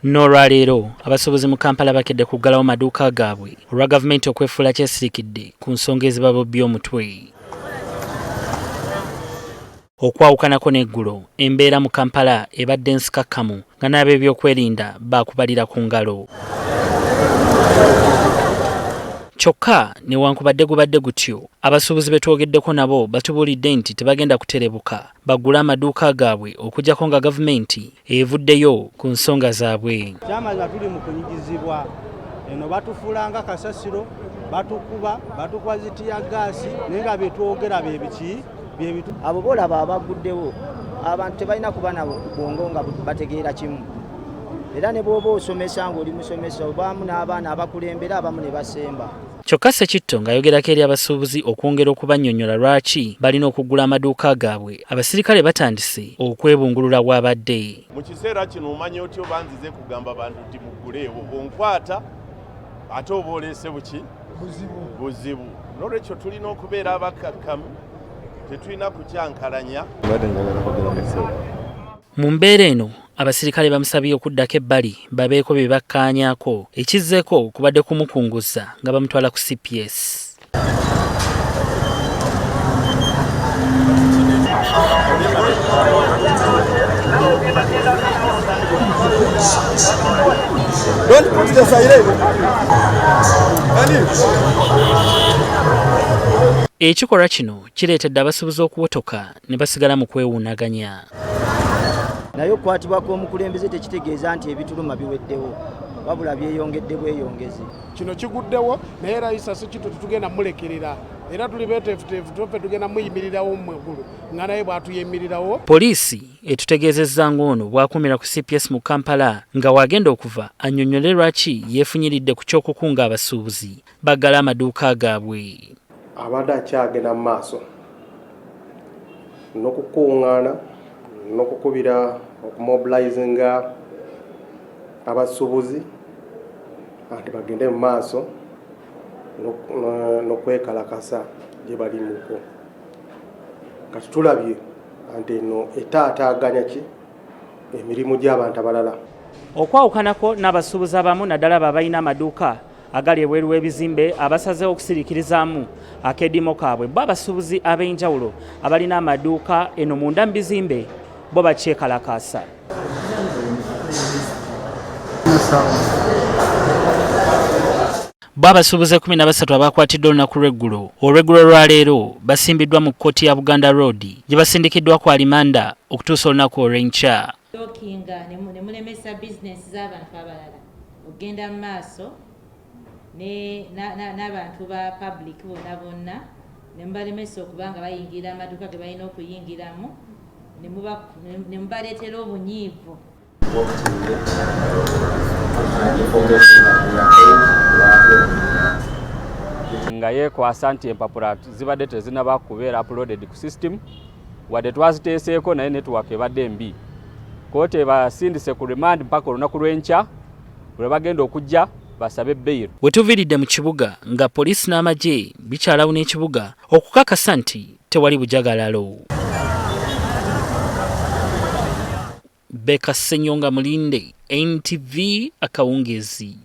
N'olwaleero abasuubuzi mu Kampala bakedde kuggalawo maduuka gaabwe olwa gavumenti okwefuula kyesirikidde ku nsonga ezibabobbya omutwe. Okwawukanako n'eggulo embeera mu Kampala ebadde nsikakkamu nga n'ab'ebyokwerinda baakubalira ku ngalo. Kyokka newankubadde gubadde gutyo abasuubuzi betwogeddeko nabo batubuulidde nti tebagenda kuterebuka baggule amaduuka gaabwe okuggyako nga gavumenti evuddeyo ku nsonga zaabwe. Kyamaza tuli mu kunyigizibwa eno batufuulanga kasasiro batukuba batukuba zitiya gaasi naye nga betwogera bebiki abo bolaba abaguddewo abantu tebalina kuba nabo bwongo nga bategeera kimu era ne bw'oba osomesa ng'oli musomesa obaamu n'abaana abakulembera abamu ne basemba. Kyokka Ssekitto ng'ayogerako eri abasuubuzi okwongera okubannyonnyola lwaki balina okuggula amaduuka gaabwe abasirikale batandise okwebungulula bw'abadde. Mu kiseera kino omanye otyo banzize kugamba bantu nti mugguleewo onkwata ate oba oleese buki buzibu n'olwekyo tulina okubeera abakakkamu tetulina kukyankalanya. Mu mbeera eno abasirikale bamusabye okuddako ebbali babeeko bye bakkaanyaako ekizzeeko kubadde kumukunguza nga bamutwala ku CPS. Ekikolwa kino kireetedde abasuubuzi okuwotoka ne basigala mu kwewuunaganya. Naye okukwatibwa kw'omukulembeze tekitegeeza nti ebituluma biweddewo wabula byeyongedde bweyongezi. Kino kiguddewo naye Rais Ssekitto tetugenda mulekerera era tuli beeteefuteefu toffe tugenda muyimirirawo mweggulu nga naye bw'atuyimirirawo. Poliisi etutegeezezza ng'ono bw'akuumira ku CPS mu Kampala nga wagenda okuva annyonnyole lwaki yeefunyiridde ku ky'okukunga abasuubuzi baggala amaduuka gaabwe. Abadde akyagenda mu maaso n'okukuŋŋaana n'okukubira okumobilizinga abasuubuzi anti bagende mu maaso n'okwekalakasa gye balimuko. Kati tulabye anti eno etaataaganya ki emirimu gy'abantu abalala. Okwawukanako n'abasuubuzi abamu naddala abalina amaduuka agali ebweru w'ebizimbe abasazeewo okusiriikirizaamu akeddimo kaabwe bo abasuubuzi ab'enjawulo abalina amaduuka eno munda mu bizimbe bo bakyekalakaasa. Bo abasuubuzi 13 abakwatiddwa olunaku lw'eggulo olw'eggulo basimbiddwa mu kkooti ya Buganda Road gye basindikiddwa ku alimanda okutuusa olunaku olw'enkya. Ne mulemesa bizinesi z'abantu abalala ogenda mu maaso n'abantu ba public bonna ne mubalemesa okuba nga bayingira amaduuka ge balina okuyingiramu ne mubaleetera obunyiivu. Nga yeekwasa nti empapula zibadde tezinaba kubeera uploaded ku system wadde twaziteeseeko naye network ebadde mbi. Kkooti ebasindise ku remand mpaka olunaku lw'enkya lwe bagenda okujja basabe bail. We tuviiridde mu kibuga nga poliisi n'amagye bikyalawuna ekibuga okukakasa nti tewali bujagalalo. Beka Ssenyonga Mulinde, NTV Akawungezi.